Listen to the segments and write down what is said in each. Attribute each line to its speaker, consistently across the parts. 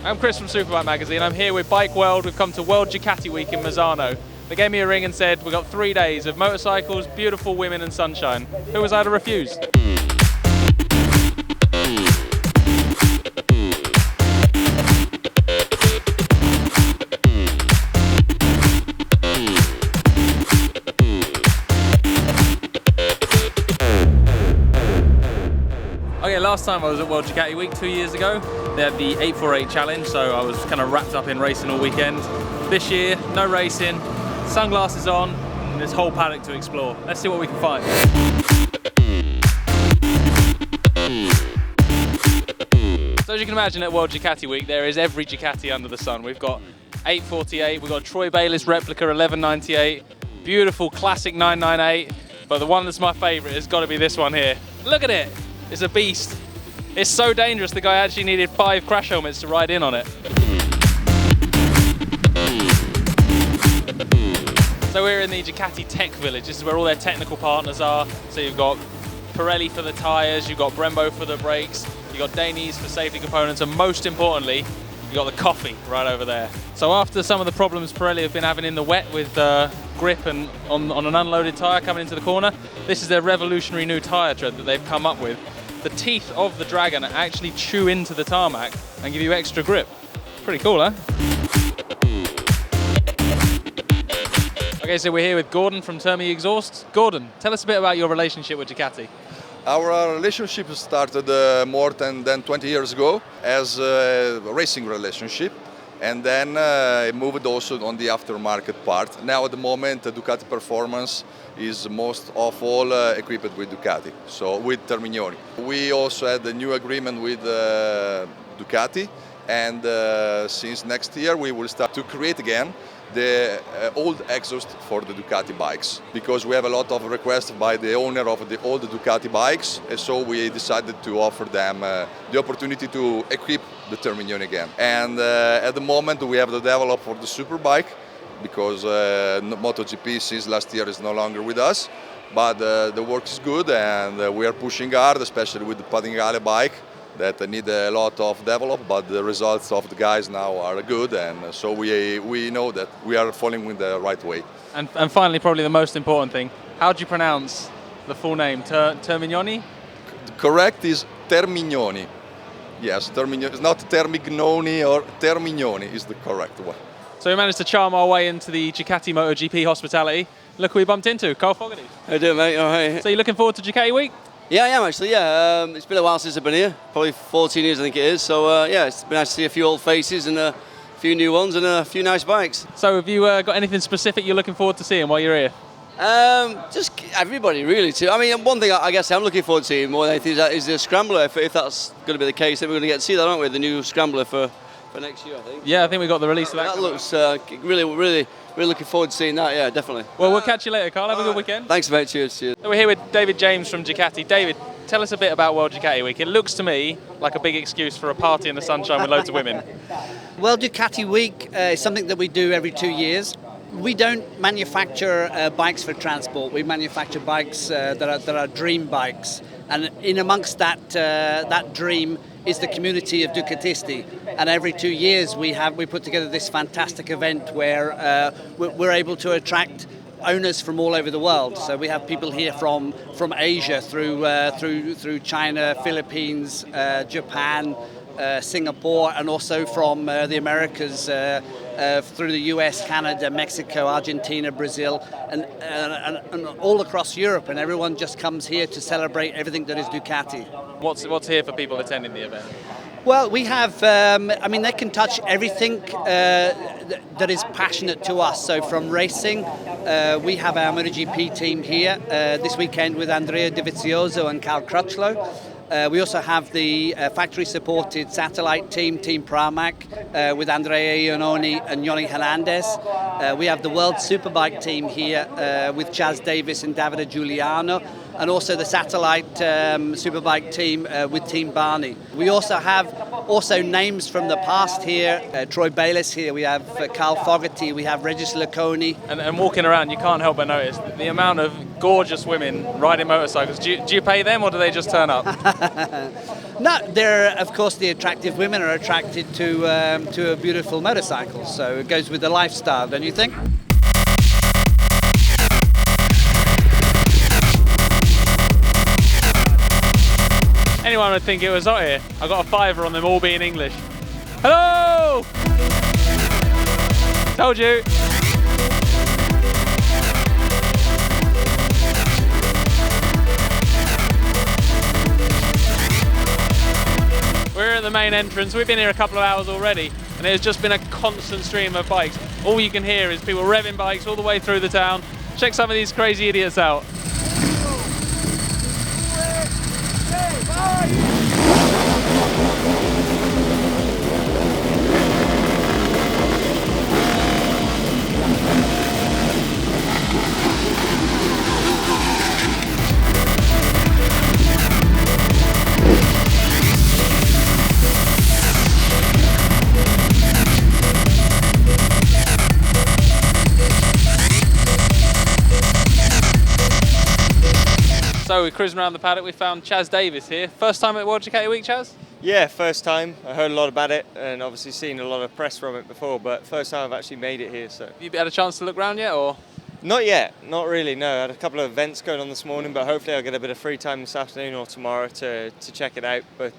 Speaker 1: I'm Chris from Superbike Magazine. I'm here with Bike World. We've come to World Ducati Week in Misano. They gave me a ring and said, we've got 3 days of motorcycles, beautiful women and sunshine. Who was I to refuse? Okay, last time I was at World Ducati Week 2 years ago. They had the 848 challenge, so I was kind of wrapped up in racing all weekend. This year, no racing, sunglasses on, and this whole paddock to explore. Let's see what we can find. So as you can imagine, at World Ducati Week, there is every Ducati under the sun. We've got 848, we've got Troy Bayliss replica 1198, beautiful classic 998, but the one that's my favorite has got to be this one here. Look at it. It's a beast. It's so dangerous, the guy actually needed 5 crash helmets to ride in on it. So we're in the Ducati Tech Village. This is where all their technical partners are. So you've got Pirelli for the tyres, you've got Brembo for the brakes, you've got Davies for safety components, and most importantly, you've got the coffee right over there. So after some of the problems Pirelli have been having in the wet with grip and on an unloaded tyre coming into the corner, this is their revolutionary new tyre tread that they've come up with. The teeth of the Dragon actually chew into the tarmac and give you extra grip. Pretty cool, huh? Okay, so we're here with Gordon from Termi Exhaust. Gordon, tell us a bit about your relationship with Ducati.
Speaker 2: Our relationship started more than 20 years ago as a racing relationship, and then it moved also on the aftermarket part. Now at the moment, Ducati Performance is most of all equipped with Ducati, so with Termignoni. We also had a new agreement with Ducati, and since next year we will start to create again the old exhaust for the Ducati bikes, because we have a lot of requests by the owner of the old Ducati bikes, and so we decided to offer them the opportunity to equip the Termignoni again. And at the moment we have the develop for the Superbike, because MotoGP since last year is no longer with us, but the work is good and we are pushing hard, especially with the Panigale bike that need a lot of develop, but the results of the guys now are good, and so we know that we are following the right way.
Speaker 1: And finally, probably the most important thing, how do you pronounce the full name? Termignoni?
Speaker 2: Correct is Termignoni. Yes, Termignoni. It's not Termignoni or Termignoni is the correct one.
Speaker 1: So we managed to charm our way into the Ducati MotoGP hospitality. Look who we bumped into, Carl Fogarty.
Speaker 3: How you doing, mate? All right.
Speaker 1: So you looking forward to Ducati Week?
Speaker 3: Yeah, I am actually, yeah. It's been a while since I've been here, probably 14 years I think it is. So yeah, it's been nice to see a few old faces and a few new ones and a few nice bikes.
Speaker 1: So have you got anything specific you're looking forward to seeing while you're here?
Speaker 3: Just everybody really too. I mean, one thing I guess I'm looking forward to seeing more than anything is the Scrambler. If that's going to be the case, then we're going to get to see that, aren't we? The new Scrambler for next year, I think.
Speaker 1: Yeah, I think we got the release of that.
Speaker 3: That looks really looking forward to seeing that, yeah, definitely.
Speaker 1: Well, we'll catch you later, Carl. Have a good weekend.
Speaker 3: Thanks, mate. Cheers.
Speaker 1: So we're here with David James from Ducati. David, tell us a bit about World Ducati Week. It looks to me like a big excuse for a party in the sunshine with loads of women.
Speaker 4: World Ducati Week is something that we do every 2 years. We don't manufacture bikes for transport. We manufacture bikes that are dream bikes, and in amongst that dream is the community of Ducatisti. And every 2 years we put together this fantastic event where we're able to attract owners from all over the world. So we have people here from Asia through China, Philippines, Japan, Singapore, and also from the Americas through the US, Canada, Mexico, Argentina, Brazil, and all across Europe. And everyone just comes here to celebrate everything that is Ducati.
Speaker 1: What's here for people attending the event?
Speaker 4: Well, we have, they can touch everything that is passionate to us. So from racing, we have our MotoGP team here this weekend with Andrea Dovizioso and Cal Crutchlow. We also have the factory-supported satellite team, Team Pramac, with Andrea Iannoni and Yoni Hernandez. We have the World Superbike team here with Chaz Davies and Davide Giuliano, and also the satellite Superbike team with Team Barney. We also have names from the past here. Troy Bayliss here, we have Carl Fogarty, we have Regis Lacconi.
Speaker 1: And walking around, you can't help but notice the amount of gorgeous women riding motorcycles. Do you pay them, or do they just turn up?
Speaker 4: No, they're of course the attractive women are attracted to a beautiful motorcycle, so it goes with the lifestyle, don't you think?
Speaker 1: Anyone would think it was hot here. I got a fiver on them all being English. Hello! Told you. We're at the main entrance. We've been here a couple of hours already, and there's just been a constant stream of bikes. All you can hear is people revving bikes all the way through the town. Check some of these crazy idiots out. So we're cruising around the paddock, we found Chaz Davies here. First time at World Ducati Week, Chaz?
Speaker 5: Yeah, first time. I heard a lot about it and obviously seen a lot of press from it before, but first time I've actually made it here. So.
Speaker 1: Have you had a chance to look around yet, or?
Speaker 5: Not yet, not really, no. I had a couple of events going on this morning, but hopefully I'll get a bit of free time this afternoon or tomorrow to check it out. But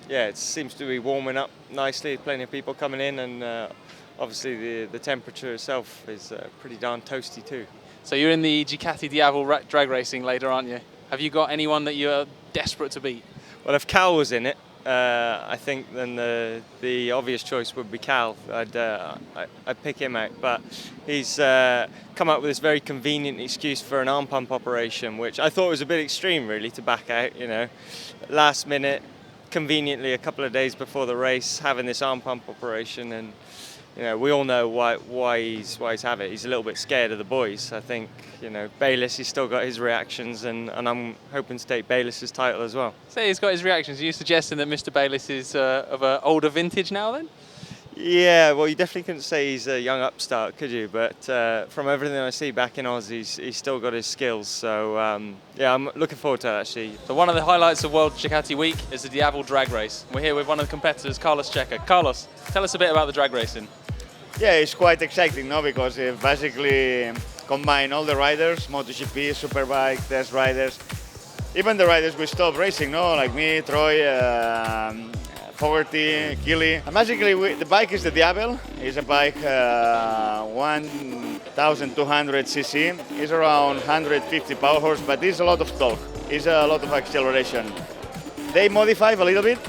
Speaker 5: yeah, it seems to be warming up nicely, plenty of people coming in, and obviously the temperature itself is pretty darn toasty too.
Speaker 1: So you're in the Ducati Diavel drag racing later, aren't you? Have you got anyone that you're desperate to beat?
Speaker 5: Well, if Cal was in it, I think then the obvious choice would be Cal. I'd pick him out, but he's come up with this very convenient excuse for an arm pump operation, which I thought was a bit extreme, really, to back out. You know, last minute, conveniently a couple of days before the race, having this arm pump operation, and you know, we all know why he's having it. He's a little bit scared of the boys. I think, you know, Bayliss, he's still got his reactions, and I'm hoping to take Bayliss's title as well.
Speaker 1: Say he's got his reactions. Are you suggesting that Mr. Bayliss is of an older vintage now then?
Speaker 5: Yeah, well, you definitely couldn't say he's a young upstart, could you? But from everything I see back in Oz, he's still got his skills. So yeah, I'm looking forward to that, actually.
Speaker 1: So one of the highlights of World Ducati Week is the Diavel Drag Race. We're here with one of the competitors, Carlos Checa. Carlos, tell us a bit about the drag racing.
Speaker 6: Yeah, it's quite exciting, no? Because it basically combine all the riders, MotoGP, Superbike, test riders, even the riders we stop racing, no? Like me, Troy, Fogarty, Gilly. And basically, the bike is the Diavel. It's a bike 1,200 cc. It's around 150 power horse, but it's a lot of torque. It's a lot of acceleration. They modify a little bit.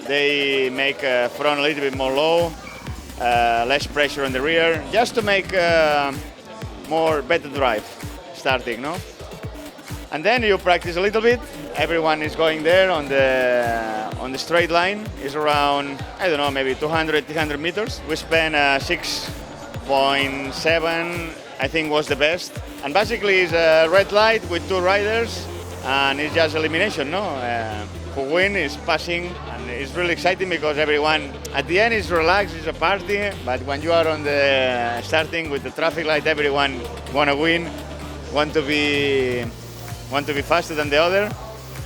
Speaker 6: They make front a little bit more low. Less pressure on the rear, just to make more better drive starting, no? And then you practice a little bit. Everyone is going there on the straight line. It's around, I don't know, maybe 200, 300 meters. We spent 6.7, I think was the best. And basically it's a red light with two riders, and it's just elimination, no? Who win is passing, and it's really exciting because everyone at the end is relaxed, it's a party, but when you are on the starting with the traffic light, everyone want to win, want to be faster than the other,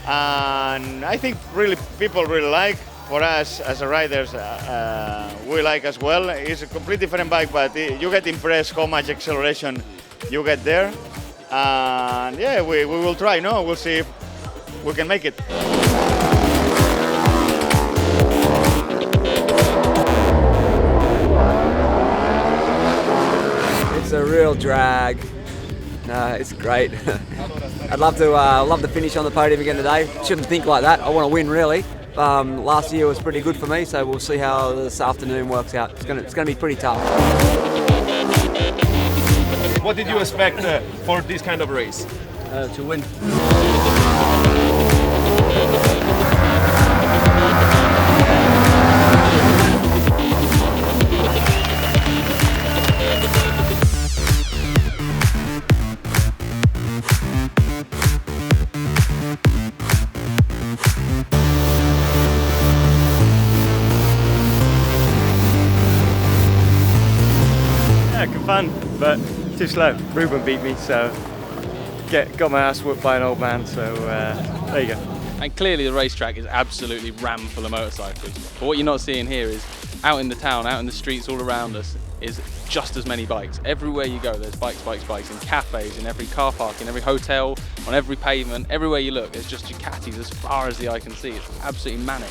Speaker 6: and I think really people really like. For us as a riders, we like as well. It's a completely different bike, but you get impressed how much acceleration you get there, and yeah, we will try. No, we'll see if we can make it.
Speaker 7: It's a real drag. No, it's great. I'd love to finish on the podium again today. Shouldn't think like that. I want to win, really. Last year was pretty good for me, so we'll see how this afternoon works out. It's gonna be pretty tough.
Speaker 8: What did you expect for this kind of race?
Speaker 7: To win.
Speaker 5: Yeah, good fun, but too slow. Ruben beat me, so got my ass whooped by an old man, so there you go.
Speaker 1: And clearly the racetrack is absolutely rammed full of motorcycles. But what you're not seeing here is out in the town, out in the streets all around us, is just as many bikes. Everywhere you go, there's bikes, bikes, bikes, in cafes, in every car park, in every hotel, on every pavement, everywhere you look, there's just Ducatis as far as the eye can see. It's absolutely manic.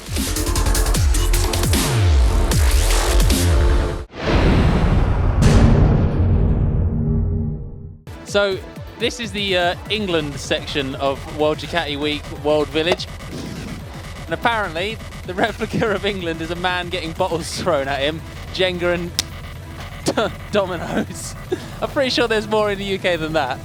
Speaker 1: So this is the England section of World Ducati Week World Village. And apparently the replica of England is a man getting bottles thrown at him, Jenga and dominoes. I'm pretty sure there's more in the UK than that.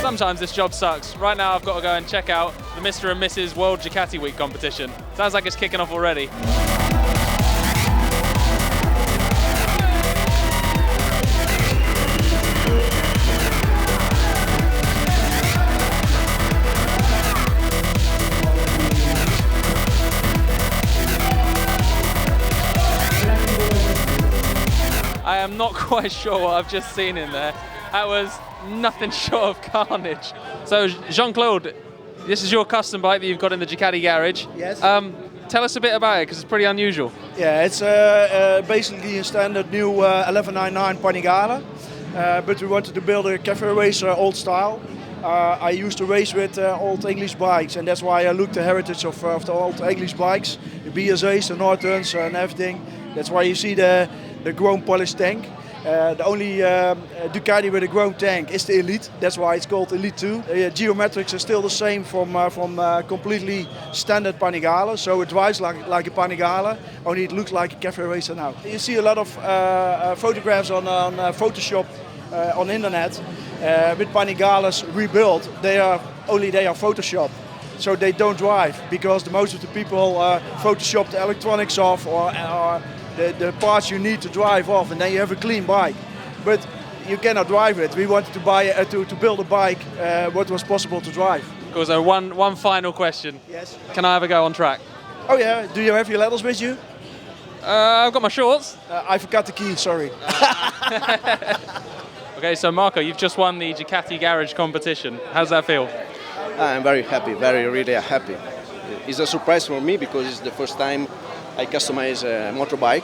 Speaker 1: Sometimes this job sucks. Right now I've got to go and check out the Mr. and Mrs. World Ducati Week competition. Sounds like it's kicking off already. I am not quite sure what I've just seen in there. That was nothing short of carnage. So Jean-Claude, this is your custom bike that you've got in the Ducati garage.
Speaker 9: Yes.
Speaker 1: Tell us a bit about it, because it's pretty unusual.
Speaker 9: Yeah, it's basically a standard new 1199 Panigale, but we wanted to build a cafe racer old style. I used to race with old English bikes, and that's why I look the heritage of the old English bikes, the BSAs, the Nortons and everything. That's why you see the chrome polished tank. The only Ducati with a chrome tank is the Elite. That's why it's called Elite 2. Geometrics are still the same from completely standard Panigale, so it drives like a Panigale, only it looks like a cafe racer now. You see a lot of photographs on Photoshop on the internet with Panigales rebuilt. They are Photoshop, so they don't drive because most of the people Photoshop the electronics off or the parts you need to drive off, and then you have a clean bike. But you cannot drive it. We wanted to buy to build a bike what was possible to drive.
Speaker 1: Cool, so one final question.
Speaker 9: Yes.
Speaker 1: Can I have a go on track?
Speaker 9: Oh yeah. Do you have your ladders with you?
Speaker 1: I've got my shorts.
Speaker 9: I forgot the key. Sorry.
Speaker 1: Okay, so Marco, you've just won the Ducati Garage competition. How's that feel?
Speaker 10: I'm very happy. Really happy. It's a surprise for me because it's the first time I customize a motorbike,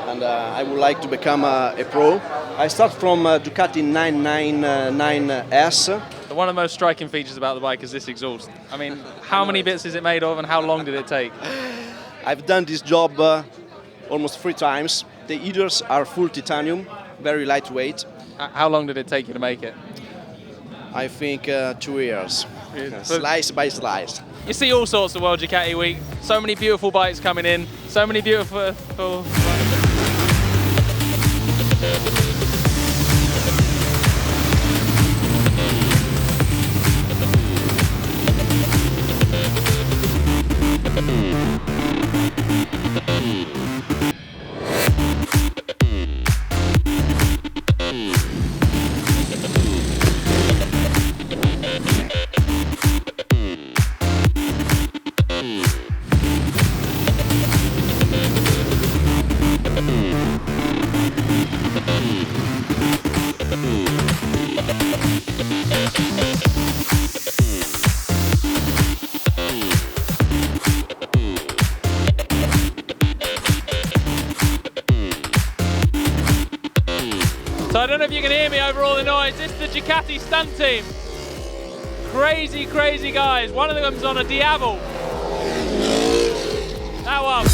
Speaker 10: and I would like to become a pro. I start from Ducati 999S.
Speaker 1: One of the most striking features about the bike is this exhaust. I mean, how many bits is it made of and how long did it take?
Speaker 10: I've done this job almost 3 times. The headers are full titanium, very lightweight.
Speaker 1: How long did it take you to make it?
Speaker 10: I think 2 years, slice by slice.
Speaker 1: You see all sorts of World Ducati Week. So many beautiful bikes coming in. So many beautiful... So I don't know if you can hear me over all the noise. This is the Ducati stunt team. Crazy, crazy guys. One of them's on a Diavel. That one.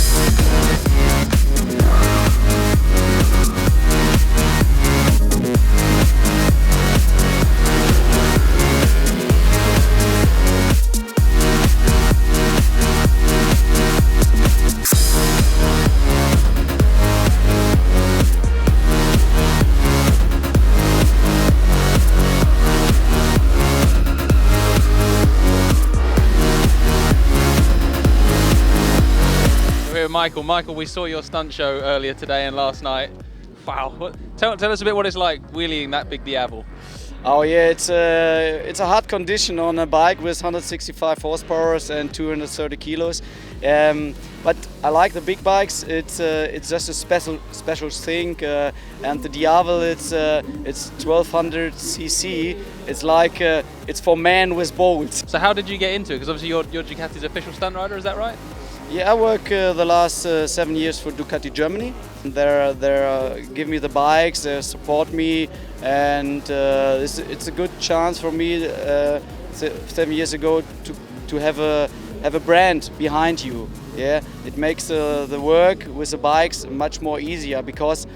Speaker 1: Michael. Michael, we saw your stunt show earlier today and last night. Wow. Tell us a bit what it's like wheeling that big Diavel.
Speaker 11: Oh yeah, it's a hard condition on a bike with 165 horsepower and 230 kilos. But I like the big bikes. It's just a special thing. And the Diavel, it's 1200 cc. It's like it's for men with balls.
Speaker 1: So how did you get into it? Because obviously you're Ducati's official stunt rider, is that right?
Speaker 11: Yeah, I work the last 7 years for Ducati Germany. They give me the bikes, they support me, and it's a good chance for me 7 years ago to have a brand behind you. Yeah, it makes the work with the bikes much more easier because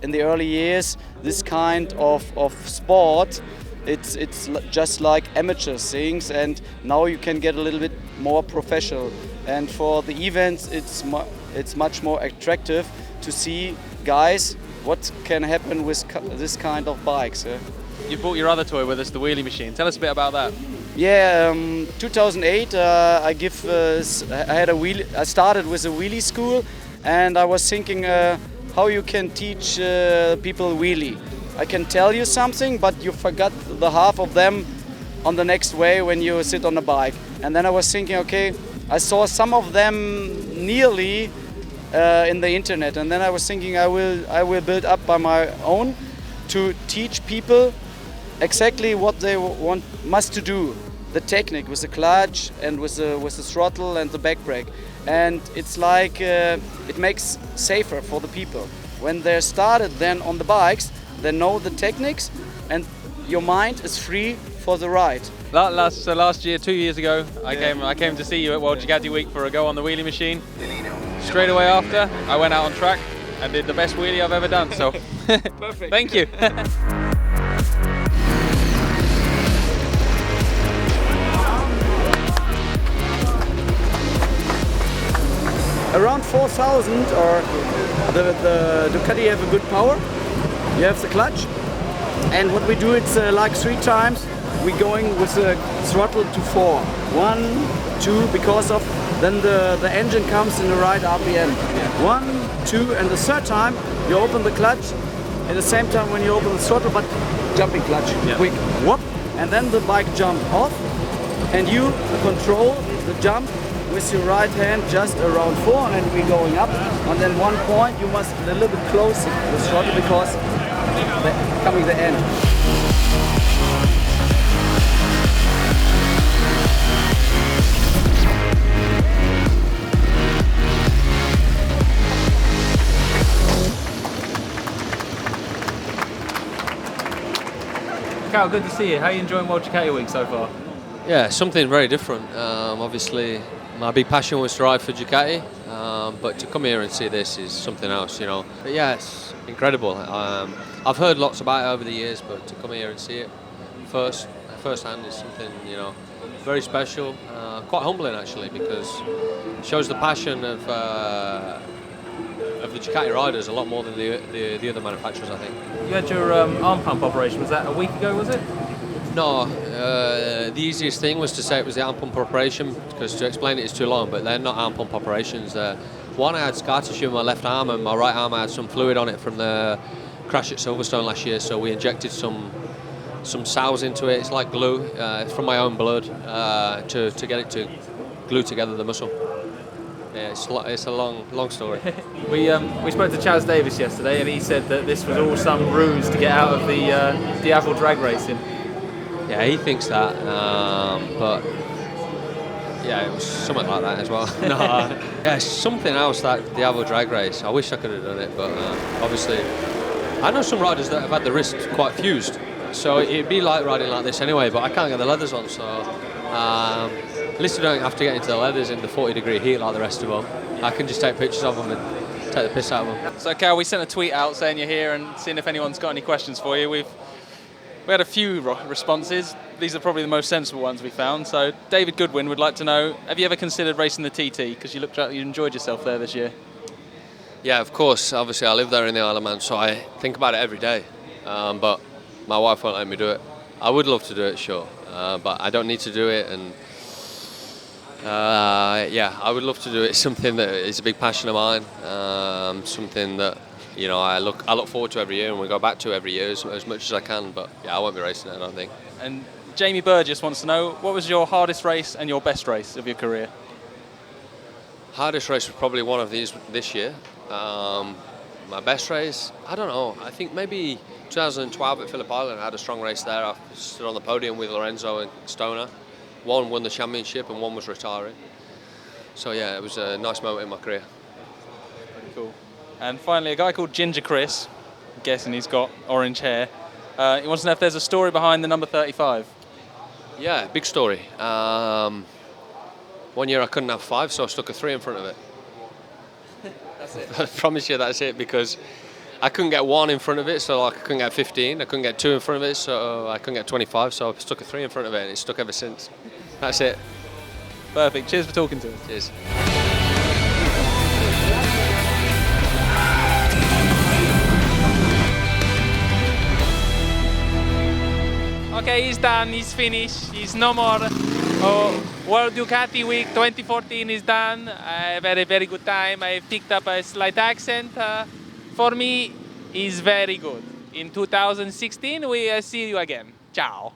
Speaker 11: in the early years this kind of sport it's just like amateur things, and now you can get a little bit more professional. And for the events, it's much more attractive to see, guys, what can happen with this kind of bikes.
Speaker 1: You brought your other toy with us, the Wheelie Machine. Tell us a bit about that.
Speaker 11: Yeah, 2008, I had a wheel. I started with a wheelie school, and I was thinking how you can teach people wheelie. I can tell you something, but you forgot the half of them on the next way when you sit on a bike. And then I was thinking, okay, I saw some of them nearly in the internet, and then I was thinking I will build up by my own to teach people exactly what they must to do, the technique with the clutch and with the throttle and the back brake. And it's like it makes safer for the people when they're started then on the bikes. They know the techniques, and your mind is free for the ride.
Speaker 1: Last year, 2 years ago, I came to see you at World Ducati Week for a go on the Wheelie Machine. Straight away after, I went out on track and did the best wheelie I've ever done. So,
Speaker 11: perfect.
Speaker 1: Thank you.
Speaker 11: Around 4,000, or the Ducati have a good power. You have the clutch, and what we do, it's like 3 times. We're going with the throttle to 4. 1, 2, because of then the engine comes in the right RPM. 1, 2, and the third time you open the clutch at the same time when you open the throttle, but jumping clutch, quick, whoop, and then the bike jump off, and you control the jump with your right hand just around 4, and then we're going up. And then 1 point you must a little bit close the throttle because coming the end.
Speaker 1: Cal, good to see you. How are you enjoying World Ducati Week so far?
Speaker 12: Yeah, something very different. Obviously, my big passion was to ride for Ducati, but to come here and see this is something else, you know. But yeah, it's incredible. I've heard lots about it over the years, but to come here and see it firsthand is something, you know, very special. Quite humbling actually, because it shows the passion of the Ducati riders a lot more than the other manufacturers, I think.
Speaker 1: You had your arm pump operation. Was that a week ago? Was it?
Speaker 12: No, the easiest thing was to say it was the arm pump operation, because to explain it is too long, but they're not arm pump operations. One, I had scar tissue in my left arm, and my right arm I had some fluid on it from the crash at Silverstone last year, so we injected some salves into it. It's like glue, from my own blood, to get it to glue together the muscle. Yeah, it's a long story.
Speaker 1: We spoke to Chaz Davies yesterday, and he said that this was all some ruse to get out of the Diavel Drag racing.
Speaker 12: Yeah, he thinks that, but yeah, it was something like that as well. No, yeah, it's something else, that Diavel Drag race. I wish I could have done it, but obviously, I know some riders that have had the wrist quite fused, so it'd be like riding like this anyway, but I can't get the leathers on, so at least I don't have to get into the leathers in the 40-degree heat like the rest of them. I can just take pictures of them and take the piss out of them.
Speaker 1: So Cal, we sent a tweet out saying you're here and seeing if anyone's got any questions for you. We had a few responses. These are probably the most sensible ones we found. So David Goodwin would like to know, have you ever considered racing the TT? Because you looked like you enjoyed yourself there this year.
Speaker 12: Yeah, of course. Obviously, I live there in the Isle of Man, so I think about it every day. But my wife won't let me do it. I would love to do it, sure, but I don't need to do it. And yeah, I would love to do it. It's something that is a big passion of mine. Something that you know, I look forward to every year, and we go back to every year as much as I can. But yeah, I won't be racing it, I don't think.
Speaker 1: And Jamie Burgess wants to know, what was your hardest race and your best race of your career?
Speaker 12: Hardest race was probably one of these this year. My best race, I don't know. I think maybe 2012 at Phillip Island. I had a strong race there. I stood on the podium with Lorenzo and Stoner. One won the championship and one was retiring. So yeah, it was a nice moment in my career.
Speaker 1: Pretty cool. And finally, a guy called Ginger Chris, I'm guessing he's got orange hair. He wants to know if there's a story behind the number 35.
Speaker 12: Yeah, big story. One year I couldn't have 5, so I stuck a 3 in front of it.
Speaker 1: That's it.
Speaker 12: I promise you that's it, because I couldn't get 1 in front of it, so like I couldn't get 15. I couldn't get 2 in front of it, so I couldn't get 25, so I stuck a 3 in front of it, and it's stuck ever since. That's it.
Speaker 1: Perfect. Cheers for talking to us.
Speaker 12: Cheers.
Speaker 1: Okay, he's done, he's finished, he's no more. World Ducati Week 2014 is done. I had a very good time. I picked up a slight accent. For me, it's very good. In 2016, we see you again. Ciao.